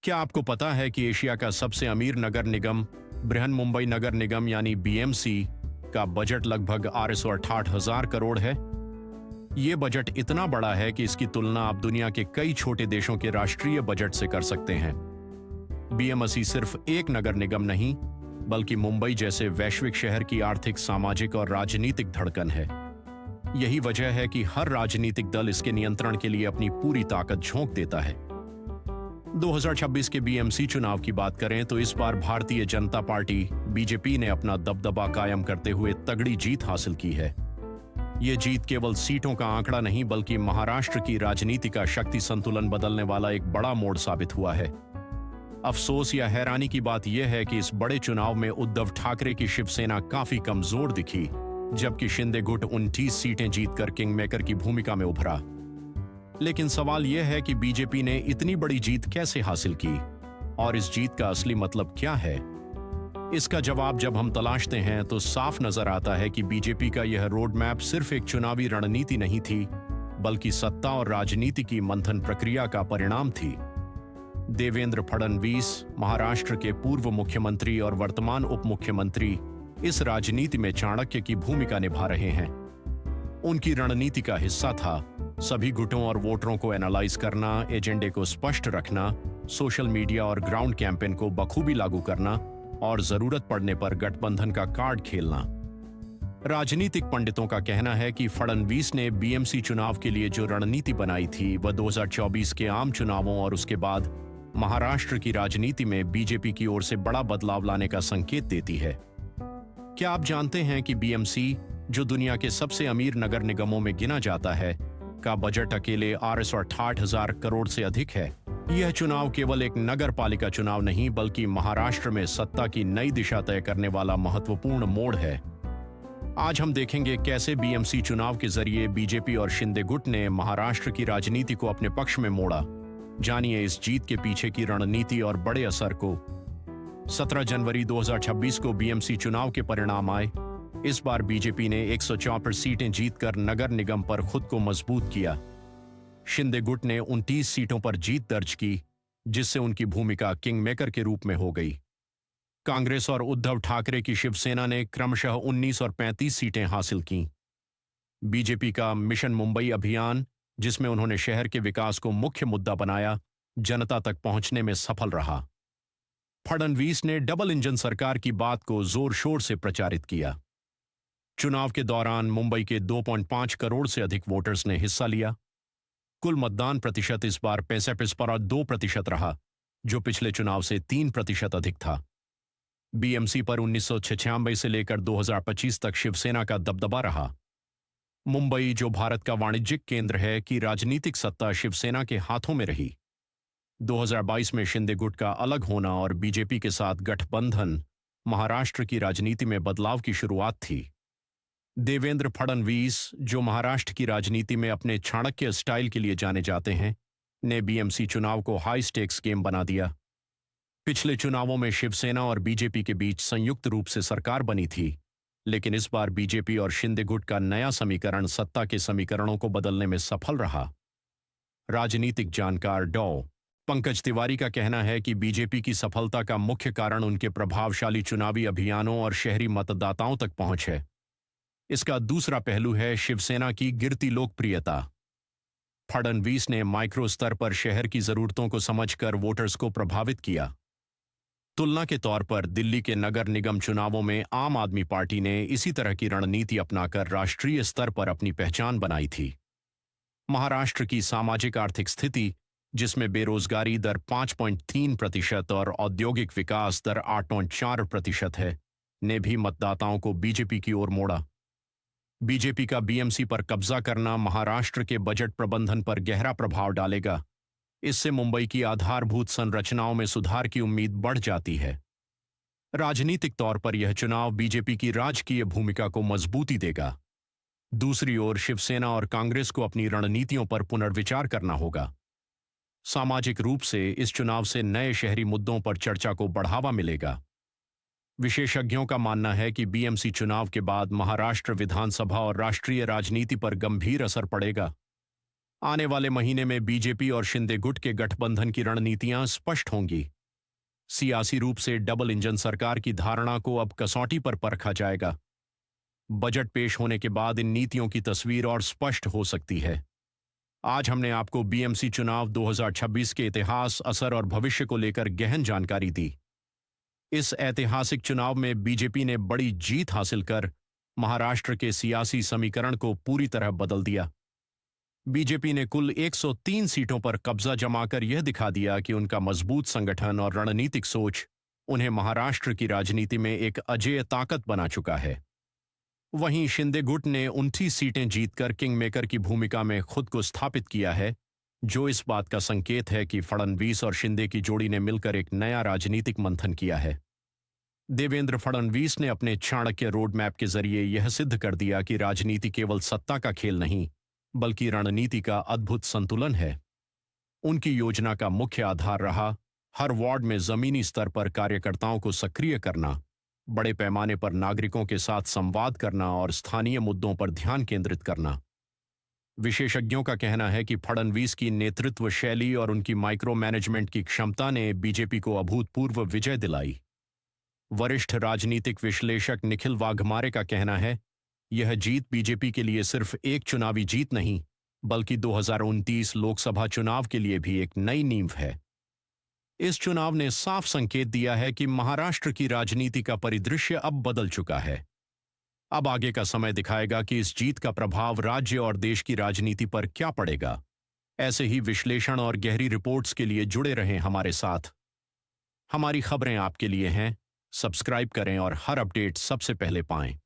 क्या आपको पता है कि एशिया का सबसे अमीर नगर निगम बृहन मुंबई नगर निगम यानी बीएमसी का बजट लगभग 868,000 करोड़ है। ये बजट इतना बड़ा है कि इसकी तुलना आप दुनिया के कई छोटे देशों के राष्ट्रीय बजट से कर सकते हैं। बीएमसी सिर्फ एक नगर निगम नहीं, बल्कि मुंबई जैसे वैश्विक शहर की आर्थिक, सामाजिक और राजनीतिक धड़कन है। यही वजह है कि हर राजनीतिक दल इसके नियंत्रण के लिए अपनी पूरी ताकत झोंक देता है। 2026 के बीएमसी चुनाव की बात करें तो इस बार भारतीय जनता पार्टी बीजेपी ने अपना दबदबा कायम करते हुए तगड़ी जीत हासिल की है। ये जीत केवल सीटों का आंकड़ा नहीं, बल्कि महाराष्ट्र की राजनीति का शक्ति संतुलन बदलने वाला एक बड़ा मोड़ साबित हुआ है। अफसोस या हैरानी की बात यह है कि इस बड़े चुनाव में उद्धव ठाकरे की शिवसेना काफी कमजोर दिखी, जबकि शिंदे गुट 29 सीटें जीतकर किंग मेकर की भूमिका में उभरा। लेकिन सवाल यह है कि बीजेपी ने इतनी बड़ी जीत कैसे हासिल की और इस जीत का असली मतलब क्या है। इसका जवाब जब हम तलाशते हैं तो साफ नजर आता है कि बीजेपी का यह रोड मैप सिर्फ एक चुनावी रणनीति नहीं थी, बल्कि सत्ता और राजनीति की मंथन प्रक्रिया का परिणाम थी। देवेंद्र फडणवीस, महाराष्ट्र के पूर्व मुख्यमंत्री और वर्तमान उप मुख्यमंत्री, इस राजनीति में चाणक्य की भूमिका निभा रहे हैं। उनकी रणनीति का हिस्सा था सभी गुटों और वोटरों को एनालाइज करना, एजेंडे को स्पष्ट रखना, सोशल मीडिया और ग्राउंड कैंपेन को बखूबी लागू करना और जरूरत पड़ने पर गठबंधन का कार्ड खेलना। राजनीतिक पंडितों का कहना है कि फडणवीस ने बीएमसी चुनाव के लिए जो रणनीति बनाई थी वह 2024 के आम चुनावों और उसके बाद महाराष्ट्र की राजनीति में बीजेपी की ओर से बड़ा बदलाव लाने का संकेत देती है। क्या आप जानते हैं कि बीएमसी, जो दुनिया के सबसे अमीर नगर निगमों में गिना जाता है, का बजट अकेले 868,000 करोड़ से अधिक है। यह चुनाव केवल एक नगर पालिका चुनाव नहीं, बल्कि महाराष्ट्र में सत्ता की नई दिशा तय करने वाला महत्वपूर्ण मोड़ है। आज हम देखेंगे कैसे बीएमसी चुनाव के जरिए बीजेपी और शिंदे गुट ने महाराष्ट्र की राजनीति को अपने पक्ष में मोड़ा। जानिए इस जीत के पीछे की रणनीति और बड़े असर को। 17 जनवरी 2026 को बीएमसी चुनाव के परिणाम आए। इस बार बीजेपी ने 164 सीटें जीतकर नगर निगम पर खुद को मजबूत किया। शिंदे गुट ने 29 सीटों पर जीत दर्ज की, जिससे उनकी भूमिका किंग मेकर के रूप में हो गई। कांग्रेस और उद्धव ठाकरे की शिवसेना ने क्रमशः 19 और 35 सीटें हासिल कीं। बीजेपी का मिशन मुंबई अभियान, जिसमें उन्होंने शहर के विकास को मुख्य मुद्दा बनाया, जनता तक पहुंचने में सफल रहा। फडणवीस ने डबल इंजन सरकार की बात को जोर शोर से प्रचारित किया। चुनाव के दौरान मुंबई के 2.5 करोड़ से अधिक वोटर्स ने हिस्सा लिया। कुल मतदान प्रतिशत इस बार 65.2% रहा, जो पिछले चुनाव से 3% अधिक था। बीएमसी पर 1996 से लेकर 2025 तक शिवसेना का दबदबा रहा। मुंबई, जो भारत का वाणिज्यिक केंद्र है, की राजनीतिक सत्ता शिवसेना के हाथों में रही। 2022 में शिंदे गुट का अलग होना और बीजेपी के साथ गठबंधन महाराष्ट्र की राजनीति में बदलाव की शुरुआत थी। देवेंद्र फडणवीस, जो महाराष्ट्र की राजनीति में अपने चाणक्य स्टाइल के लिए जाने जाते हैं, ने बीएमसी चुनाव को हाई स्टेक्स गेम बना दिया। पिछले चुनावों में शिवसेना और बीजेपी के बीच संयुक्त रूप से सरकार बनी थी, लेकिन इस बार बीजेपी और शिंदे गुट का नया समीकरण सत्ता के समीकरणों को बदलने में सफल रहा। राजनीतिक जानकार डॉ. पंकज तिवारी का कहना है कि बीजेपी की सफलता का मुख्य कारण उनके प्रभावशाली चुनावी अभियानों और शहरी मतदाताओं तक पहुंच है। इसका दूसरा पहलू है शिवसेना की गिरती लोकप्रियता। फडणवीस ने माइक्रो स्तर पर शहर की जरूरतों को समझकर वोटर्स को प्रभावित किया। तुलना के तौर पर दिल्ली के नगर निगम चुनावों में आम आदमी पार्टी ने इसी तरह की रणनीति अपनाकर राष्ट्रीय स्तर पर अपनी पहचान बनाई थी। महाराष्ट्र की सामाजिक आर्थिक स्थिति, जिसमें बेरोजगारी दर 5.3% और औद्योगिक विकास दर 8.4% है, ने भी मतदाताओं को बीजेपी की ओर मोड़ा। बीजेपी का बीएमसी पर कब्जा करना महाराष्ट्र के बजट प्रबंधन पर गहरा प्रभाव डालेगा। इससे मुंबई की आधारभूत संरचनाओं में सुधार की उम्मीद बढ़ जाती है। राजनीतिक तौर पर यह चुनाव बीजेपी की राजकीय भूमिका को मजबूती देगा। दूसरी ओर शिवसेना और कांग्रेस को अपनी रणनीतियों पर पुनर्विचार करना होगा। सामाजिक रूप से इस चुनाव से नए शहरी मुद्दों पर चर्चा को बढ़ावा मिलेगा। विशेषज्ञों का मानना है कि बीएमसी चुनाव के बाद महाराष्ट्र विधानसभा और राष्ट्रीय राजनीति पर गंभीर असर पड़ेगा। आने वाले महीने में बीजेपी और शिंदे गुट के गठबंधन की रणनीतियां स्पष्ट होंगी। सियासी रूप से डबल इंजन सरकार की धारणा को अब कसौटी पर परखा जाएगा। बजट पेश होने के बाद इन नीतियों की तस्वीर और स्पष्ट हो सकती है। आज हमने आपको बीएमसी चुनाव 2026 के इतिहास, असर और भविष्य को लेकर गहन जानकारी दी। इस ऐतिहासिक चुनाव में बीजेपी ने बड़ी जीत हासिल कर महाराष्ट्र के सियासी समीकरण को पूरी तरह बदल दिया। बीजेपी ने कुल 103 सीटों पर कब्जा जमाकर यह दिखा दिया कि उनका मजबूत संगठन और रणनीतिक सोच उन्हें महाराष्ट्र की राजनीति में एक अजेय ताकत बना चुका है। वहीं शिंदे गुट ने 29 सीटें जीतकर किंगमेकर की भूमिका में खुद को स्थापित किया है, जो इस बात का संकेत है कि फडणवीस और शिंदे की जोड़ी ने मिलकर एक नया राजनीतिक मंथन किया है। देवेंद्र फडणवीस ने अपने चाणक्य रोड मैप के जरिए यह सिद्ध कर दिया कि राजनीति केवल सत्ता का खेल नहीं, बल्कि रणनीति का अद्भुत संतुलन है। उनकी योजना का मुख्य आधार रहा हर वार्ड में जमीनी स्तर पर कार्यकर्ताओं को सक्रिय करना, बड़े पैमाने पर नागरिकों के साथ संवाद करना और स्थानीय मुद्दों पर ध्यान केंद्रित करना। विशेषज्ञों का कहना है कि फडणवीस की नेतृत्व शैली और उनकी माइक्रो मैनेजमेंट की क्षमता ने बीजेपी को अभूतपूर्व विजय दिलाई। वरिष्ठ राजनीतिक विश्लेषक निखिल वाघमारे का कहना है, यह जीत बीजेपी के लिए सिर्फ एक चुनावी जीत नहीं, बल्कि 2029 लोकसभा चुनाव के लिए भी एक नई नींव है। इस चुनाव ने साफ संकेत दिया है कि महाराष्ट्र की राजनीति का परिदृश्य अब बदल चुका है। अब आगे का समय दिखाएगा कि इस जीत का प्रभाव राज्य और देश की राजनीति पर क्या पड़ेगा। ऐसे ही विश्लेषण और गहरी रिपोर्ट्स के लिए जुड़े रहें हमारे साथ। हमारी खबरें आपके लिए हैं। सब्सक्राइब करें और हर अपडेट सबसे पहले पाएं।